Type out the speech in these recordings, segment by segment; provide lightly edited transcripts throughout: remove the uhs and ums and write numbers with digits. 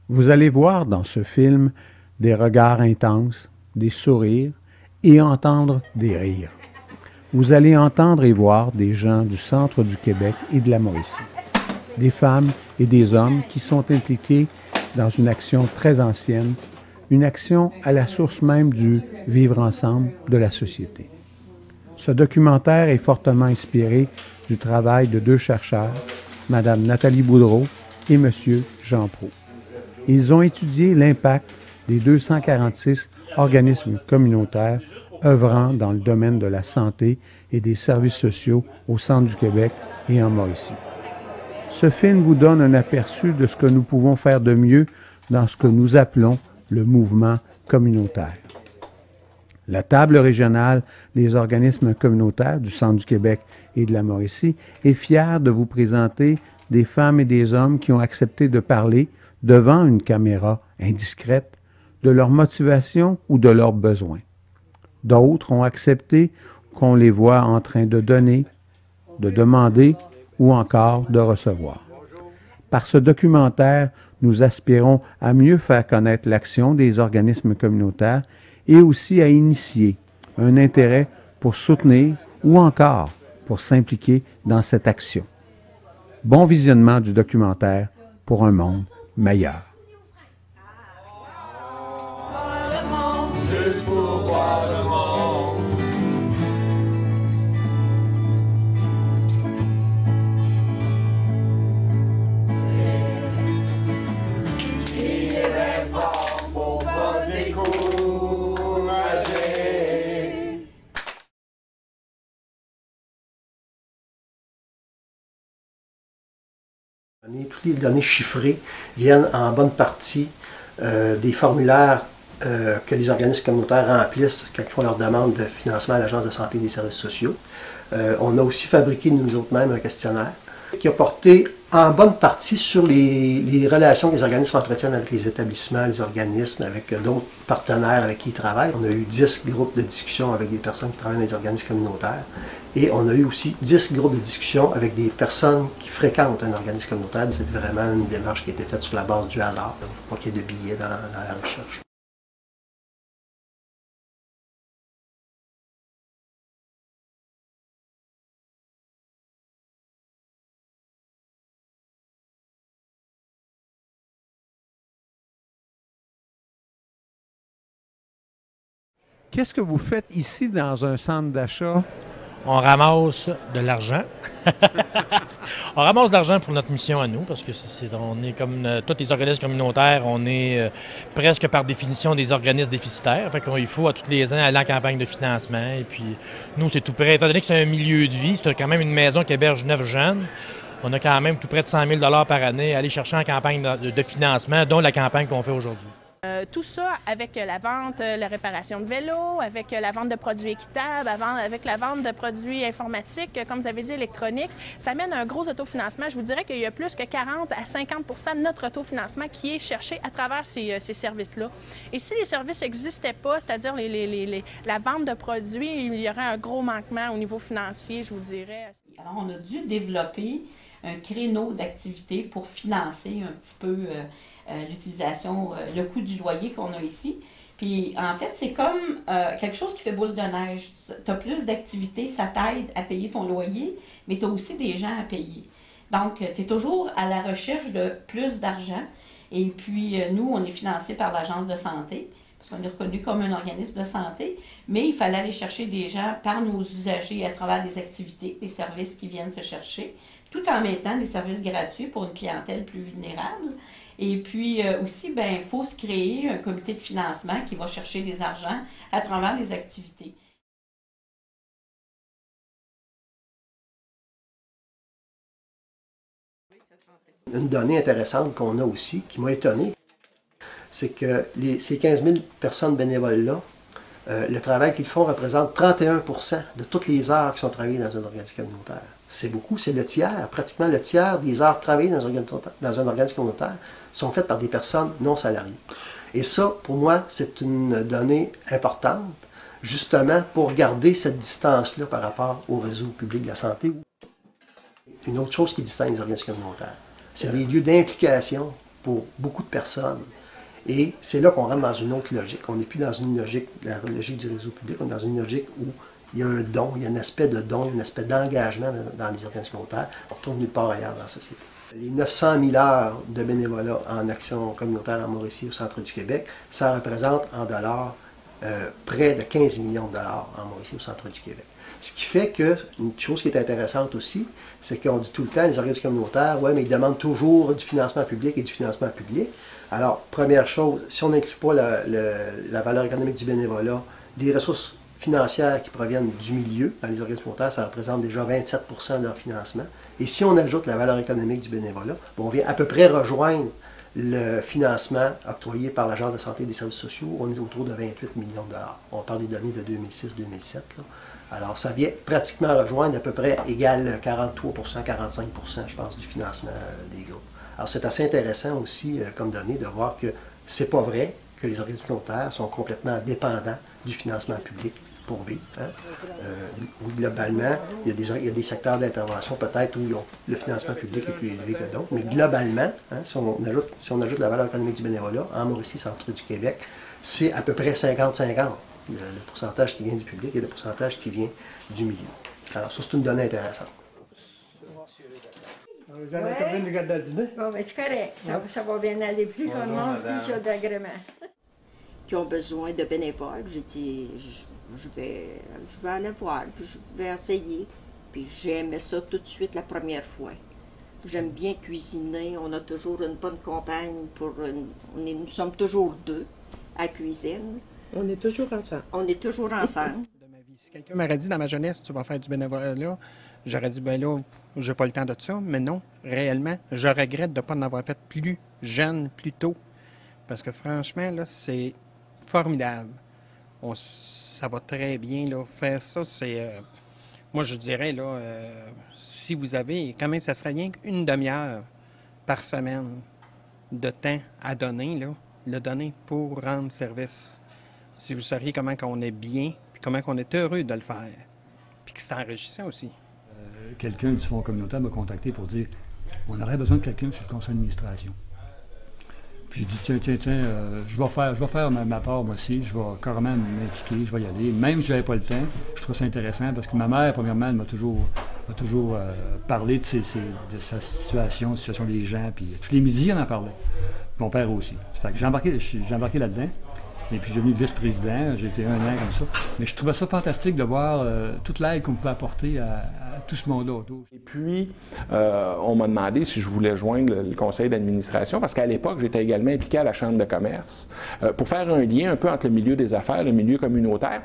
Vous allez voir dans ce film des regards intenses, des sourires et entendre des rires. Vous allez entendre et voir des gens du centre du Québec et de la Mauricie, des femmes et des hommes qui sont impliqués dans une action très ancienne, une action à la source même du vivre ensemble de la société. Ce documentaire est fortement inspiré du travail de deux chercheurs, Mme Nathalie Boudreau et M. Jean Proulx. Ils ont étudié l'impact des 246 organismes communautaires œuvrant dans le domaine de la santé et des services sociaux au centre du Québec et en Mauricie. Ce film vous donne un aperçu de ce que nous pouvons faire de mieux dans ce que nous appelons le mouvement communautaire. La table régionale des organismes communautaires du centre du Québec et de la Mauricie est fière de vous présenter des femmes et des hommes qui ont accepté de parler devant une caméra indiscrète de leur motivation ou de leurs besoins. D'autres ont accepté qu'on les voit en train de donner, de demander ou encore de recevoir. Par ce documentaire, nous aspirons à mieux faire connaître l'action des organismes communautaires et aussi à initier un intérêt pour soutenir ou encore pour s'impliquer dans cette action. Bon visionnement du documentaire pour un monde meilleur. Juste pour voir le monde. Il est fort pour pas décourager. Toutes les données chiffrées viennent en bonne partie des formulaires que les organismes communautaires remplissent quand ils font leur demande de financement à l'Agence de santé et des services sociaux. On a aussi fabriqué nous autres mêmes un questionnaire qui a porté en bonne partie sur les relations que les organismes entretiennent avec les établissements, les organismes, avec d'autres partenaires avec qui ils travaillent. On a eu 10 groupes de discussion avec des personnes qui travaillent dans les organismes communautaires. Et on a eu aussi 10 groupes de discussion avec des personnes qui fréquentent un organisme communautaire. C'est vraiment une démarche qui a été faite sur la base du hasard, pas qu'il y ait de billets dans la recherche. Qu'est-ce que vous faites ici dans un centre d'achat? On ramasse de l'argent. On ramasse de l'argent pour notre mission à nous, parce que on est comme tous les organismes communautaires, on est presque par définition des organismes déficitaires. Fait qu'il faut à tous les ans aller en campagne de financement. Et puis nous, c'est tout près. Étant donné que c'est un milieu de vie, c'est quand même une maison qui héberge 9 jeunes. On a quand même tout près de 100 000 par année à aller chercher en campagne de financement, dont la campagne qu'on fait aujourd'hui. Tout ça avec la vente, la réparation de vélos, avec la vente de produits équitables, avec la vente de produits informatiques, comme vous avez dit, électroniques, ça mène à un gros autofinancement. Je vous dirais qu'il y a plus que 40 à 50 de notre autofinancement qui est cherché à travers ces services-là. Et si les services n'existaient pas, c'est-à-dire la vente de produits, il y aurait un gros manquement au niveau financier, je vous dirais. Alors, on a dû développer un créneau d'activité pour financer un petit peu l'utilisation, le coût du loyer qu'on a ici. Puis, en fait, c'est comme quelque chose qui fait boule de neige. Tu as plus d'activités, ça t'aide à payer ton loyer, mais tu as aussi des gens à payer. Donc, tu es toujours à la recherche de plus d'argent. Et puis, nous, on est financé par l'Agence de santé, parce qu'on est reconnu comme un organisme de santé, mais il fallait aller chercher des gens par nos usagers à travers des activités, des services qui viennent se chercher, tout en mettant des services gratuits pour une clientèle plus vulnérable. Et puis aussi, il faut se créer un comité de financement qui va chercher des argents à travers les activités. Une donnée intéressante qu'on a aussi, qui m'a étonné, c'est que ces 15 000 personnes bénévoles-là, le travail qu'ils font représente 31 % de toutes les heures qui sont travaillées dans un organisme communautaire. C'est beaucoup, c'est le tiers, pratiquement le tiers des heures travaillées dans un organisme communautaire sont faites par des personnes non salariées. Et ça, pour moi, c'est une donnée importante, justement pour garder cette distance-là par rapport au réseau public de la santé. Une autre chose qui distingue les organismes communautaires, c'est des lieux d'implication pour beaucoup de personnes. Et c'est là qu'on rentre dans une autre logique. On n'est plus dans une logique, la logique du réseau public, on est dans une logique où il y a un don, il y a un aspect de don, un aspect d'engagement dans les organismes communautaires. On retrouve nulle part ailleurs dans la société. Les 900 000 heures de bénévolat en action communautaire en Mauricie, au centre du Québec, ça représente en dollars près de 15 millions de dollars en Mauricie, au centre du Québec. Ce qui fait que, une chose qui est intéressante aussi, c'est qu'on dit tout le temps, les organismes communautaires, ouais, mais ils demandent toujours du financement public et du financement public. Alors, première chose, si on n'inclut pas la valeur économique du bénévolat, des ressources financières qui proviennent du milieu, dans les organismes communautaires, ça représente déjà 27 % de leur financement. Et si on ajoute la valeur économique du bénévolat, on vient à peu près rejoindre le financement octroyé par l'Agence de santé et des services sociaux. On est autour de 28 millions de dollars. On parle des données de 2006-2007. Alors, ça vient pratiquement rejoindre à peu près égal 43 %, 45 %, je pense, du financement des groupes. Alors, c'est assez intéressant aussi comme donnée de voir que c'est pas vrai que les organismes communautaires sont complètement dépendants du financement public pour vivre. Globalement, il y a des secteurs d'intervention peut-être où le financement public est plus élevé que d'autres, mais globalement, si on ajoute la valeur économique du bénévolat, en Mauricie, centre du Québec, c'est à peu près 50-50, le pourcentage qui vient du public et le pourcentage qui vient du milieu. Alors ça, c'est une donnée intéressante. Vous allez comme une garde à dîner? Bon, mais c'est correct. Ça va bien aller plus qu'on demande, plus qu'il y a d'agrément. Qui ont besoin de bénévoles. J'ai dit, je vais aller voir, puis je vais essayer. Puis j'ai aimé ça tout de suite la première fois. J'aime bien cuisiner. On a toujours une bonne compagne. Nous sommes toujours deux à la cuisine. On est toujours ensemble. On est toujours ensemble. De ma vie. Si quelqu'un m'aurait dit dans ma jeunesse, tu vas faire du bénévolat là, j'aurais dit, ben là, j'ai pas le temps de ça. Mais non, réellement, je regrette de ne pas en avoir fait plus jeune, plus tôt. Parce que franchement, là, c'est formidable. Ça va très bien, là. Faire ça, c'est... moi, je dirais, là, si vous avez... Quand même, ça serait rien qu'une demi-heure par semaine de temps à donner, là, le donner pour rendre service. Si vous sauriez comment on est bien, puis comment on est heureux de le faire, puis que c'est enrichissant aussi. Quelqu'un du Fonds communautaire m'a contacté pour dire on aurait besoin de quelqu'un sur le conseil d'administration. Puis j'ai dit tiens, je vais faire ma part moi aussi, je vais carrément m'impliquer, je vais y aller. Même si je n'avais pas le temps, je trouve ça intéressant parce que ma mère, premièrement, elle m'a toujours parlé de sa situation des gens, puis tous les midis, on en parlait. Mon père aussi. Fait que j'ai embarqué là-dedans. Et puis, je suis devenu vice-président, j'ai été 1 an comme ça. Mais je trouvais ça fantastique de voir toute l'aide qu'on pouvait apporter à tout ce monde-là autour. Et puis, on m'a demandé si je voulais joindre le conseil d'administration, parce qu'à l'époque, j'étais également impliqué à la Chambre de commerce, pour faire un lien un peu entre le milieu des affaires et le milieu communautaire.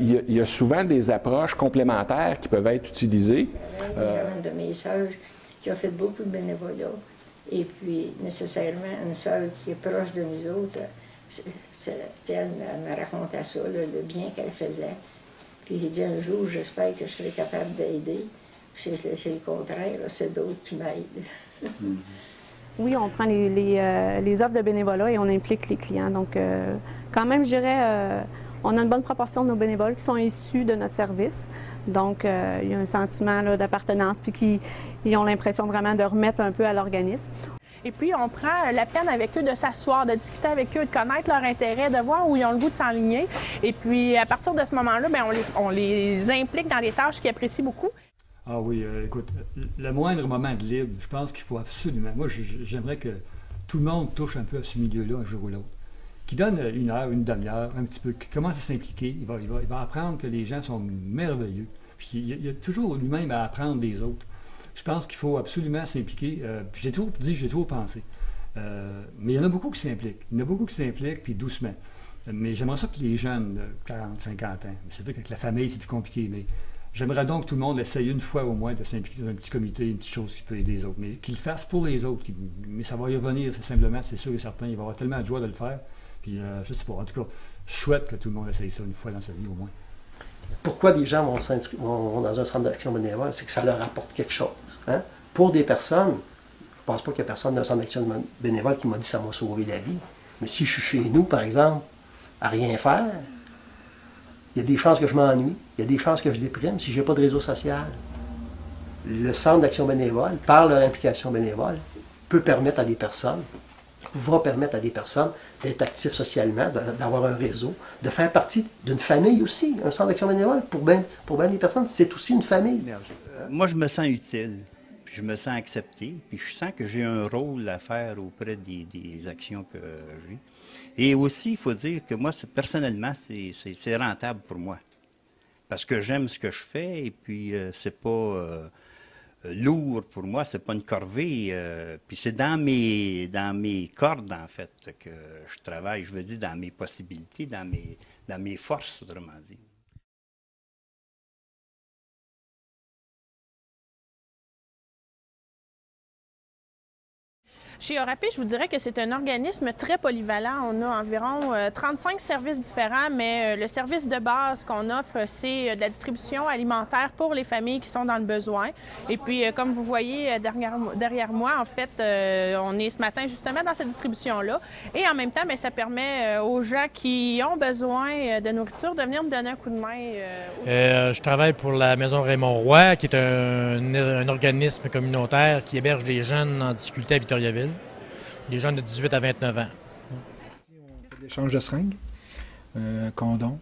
Il y a souvent des approches complémentaires qui peuvent être utilisées. Il y a une de mes sœurs qui a fait beaucoup de bénévolat. Et puis, nécessairement, une sœur qui est proche de nous autres, elle me racontait ça, le bien qu'elle faisait. Puis j'ai dit un jour, j'espère que je serai capable d'aider. C'est le contraire, c'est d'autres qui m'aident. Oui, on prend les offres de bénévolat et on implique les clients. Donc, quand même, je dirais, on a une bonne proportion de nos bénévoles qui sont issus de notre service. Donc, il y a un sentiment d'appartenance, puis qu'ils ont l'impression vraiment de remettre un peu à l'organisme. Et puis, on prend la peine avec eux de s'asseoir, de discuter avec eux, de connaître leur intérêt, de voir où ils ont le goût de s'enligner. Et puis, à partir de ce moment-là, bien, on les implique dans des tâches qu'ils apprécient beaucoup. Ah oui, écoute, le moindre moment de libre, je pense qu'il faut absolument... Moi, j'aimerais que tout le monde touche un peu à ce milieu-là, un jour ou l'autre. Qui donne 1 heure, une demi-heure, un petit peu, qui commence à s'impliquer. Il va apprendre que les gens sont merveilleux. Puis il y a toujours lui-même à apprendre des autres. Je pense qu'il faut absolument s'impliquer. J'ai toujours pensé. Mais il y en a beaucoup qui s'impliquent. Puis doucement. Mais j'aimerais ça que les jeunes, 40, 50 ans, c'est vrai qu'avec la famille, c'est plus compliqué, mais j'aimerais donc que tout le monde essaye une fois au moins de s'impliquer dans un petit comité, une petite chose qui peut aider les autres. Mais qu'ils le fassent pour les autres. Mais ça va y revenir, c'est simplement, c'est sûr et certain. Il va avoir tellement de joie de le faire. Puis je sais pas, en tout cas, je souhaite que tout le monde essaye ça une fois dans sa vie au moins. Pourquoi les gens vont dans un centre d'action bénévole? C'est que ça leur apporte quelque chose. Hein? Pour des personnes, je ne pense pas qu'il y a personne dans un centre d'action bénévole qui m'a dit que ça m'a sauvé la vie. Mais si je suis chez nous, par exemple, à rien faire, il y a des chances que je m'ennuie, il y a des chances que je déprime si je n'ai pas de réseau social. Le centre d'action bénévole, par leur implication bénévole, peut permettre à des personnes, va permettre à des personnes d'être actifs socialement, d'avoir un réseau, de faire partie d'une famille aussi. Un centre d'action bénévole, pour bien des personnes, c'est aussi une famille. Moi, je me sens utile, puis je me sens accepté, puis je sens que j'ai un rôle à faire auprès des actions que j'ai. Et aussi, il faut dire que moi, personnellement, c'est rentable pour moi. Parce que j'aime ce que je fais, et puis c'est pas lourd pour moi, c'est pas une corvée. Puis c'est dans mes cordes, en fait, que je travaille. Je veux dire, dans mes possibilités, dans mes forces, autrement dit. Chez Orapi, je vous dirais que c'est un organisme très polyvalent. On a environ 35 services différents, mais le service de base qu'on offre, c'est de la distribution alimentaire pour les familles qui sont dans le besoin. Et puis, comme vous voyez derrière moi, en fait, on est ce matin justement dans cette distribution-là. Et en même temps, bien, ça permet aux gens qui ont besoin de nourriture de venir me donner un coup de main. Je travaille pour la Maison Raymond-Roy, qui est un organisme communautaire qui héberge des jeunes en difficulté à Victoriaville. Des jeunes de 18 à 29 ans. On fait de l'échange de seringues, condoms.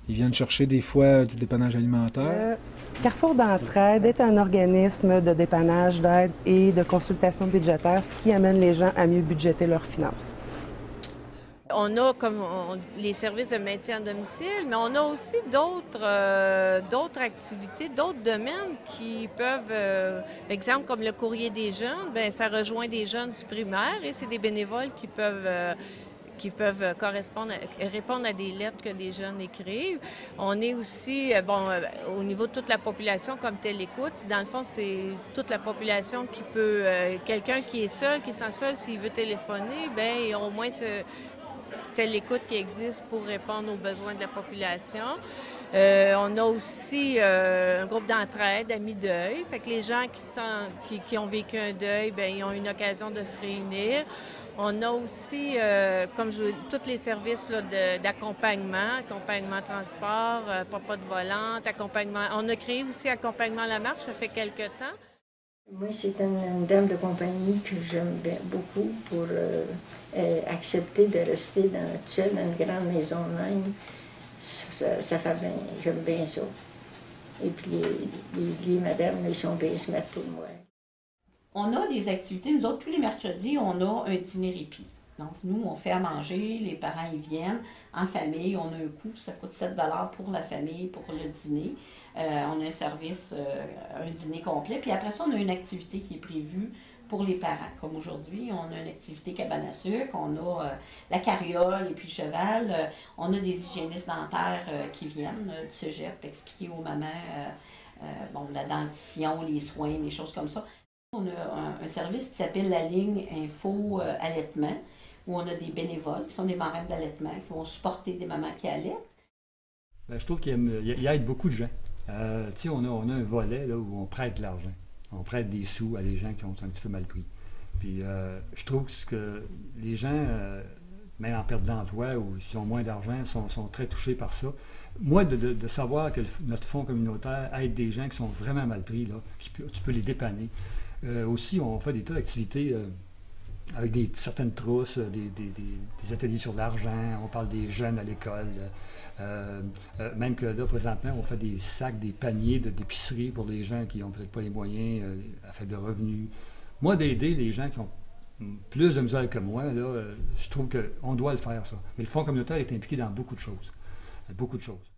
Ils viennent chercher des fois du dépannage alimentaire. Carrefour d'entraide est un organisme de dépannage, d'aide et de consultation budgétaire, ce qui amène les gens à mieux budgéter leurs finances. On a les services de maintien à domicile, mais on a aussi d'autres activités, d'autres domaines qui peuvent, exemple comme le courrier des jeunes, bien, ça rejoint des jeunes du primaire et c'est des bénévoles qui peuvent répondre à des lettres que des jeunes écrivent. On est aussi, au niveau de toute la population comme Télécoute, dans le fond, c'est toute la population qui peut, quelqu'un qui est seul, qui se sent seul, s'il veut téléphoner, bien, au moins Télécoute qui existe pour répondre aux besoins de la population. On a aussi un groupe d'entraide, Amis Deuil. Fait que les gens qui ont vécu un deuil, bien, ils ont une occasion de se réunir. On a aussi, tous les services d'accompagnement, accompagnement transport, papa de volante, accompagnement. On a créé aussi accompagnement à la marche, ça fait quelque temps. Moi, c'est une dame de compagnie que j'aime beaucoup pour accepter de rester seule dans une grande maison même. Ça fait bien, j'aime bien ça. Et puis les madames, ils sont bien se mettre pour moi. On a des activités, nous autres, tous les mercredis, on a un dîner répit. Donc, nous, on fait à manger, les parents, ils viennent en famille, on a un coût, ça coûte 7 $ pour la famille, pour le dîner. On a un service, un dîner complet. Puis après ça, on a une activité qui est prévue pour les parents. Comme aujourd'hui, on a une activité cabane à sucre, on a la carriole et puis le cheval. On a des hygiénistes dentaires qui viennent du cégep expliquer aux mamans la dentition, les soins, les choses comme ça. On a un service qui s'appelle la ligne Info Allaitement, où on a des bénévoles qui sont des marraines d'allaitement, qui vont supporter des mamans qui allaitent. Je trouve qu'il aide beaucoup de gens. On a un volet là, où on prête de l'argent. On prête des sous à des gens qui ont un petit peu mal pris. Puis je trouve que les gens, même en perte d'emploi ou s'ils ont moins d'argent, sont très touchés par ça. Moi, de savoir que notre fonds communautaire aide des gens qui sont vraiment mal pris, là, tu peux les dépanner. Aussi, on fait des tas d'activités avec certaines trousses, des ateliers sur l'argent, on parle des jeunes à l'école. Même que là, présentement, on fait des sacs, des paniers d'épicerie pour les gens qui n'ont peut-être pas les moyens à faible revenu. Moi, d'aider les gens qui ont plus de misère que moi, là, je trouve qu'on doit le faire, ça. Mais le fonds communautaire est impliqué dans beaucoup de choses. Beaucoup de choses.